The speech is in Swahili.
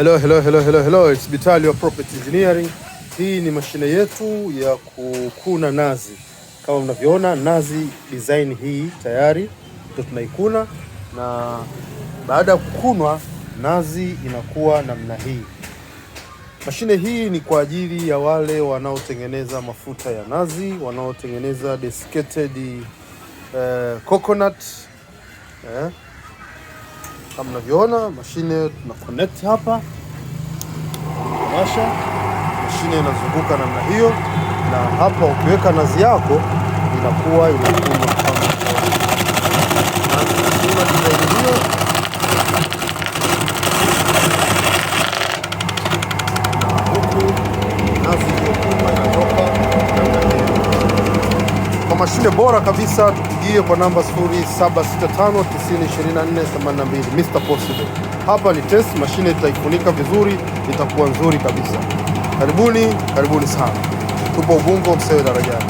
Hello. It's Bitalio Property Engineering. Hii ni mashine yetu ya kukuna nazi. Kama mnavyoona nazi design hii tayari ndio tunaikuna, na baada ya kukunwa nazi inakuwa namna hii. Mashine hii ni kwa ajili ya wale wanaotengeneza mafuta ya nazi, wanaotengeneza desiccated coconut. Kama mnavyoona mashine tuna connect hapa, washa, mashine inazunguka namna hiyo, na hapa ukiweka nazi yako inakuwa inakunwa kama design hiyo. Kwa mashine bora kabisa tupigie kwa namba 0765902482 Mr. Possible. Hapa ni test, mashine itaifunika vizuri, itakuwa nzuri kabisa. Karibuni sana. Tupo Ubungo, Msewe Darajani.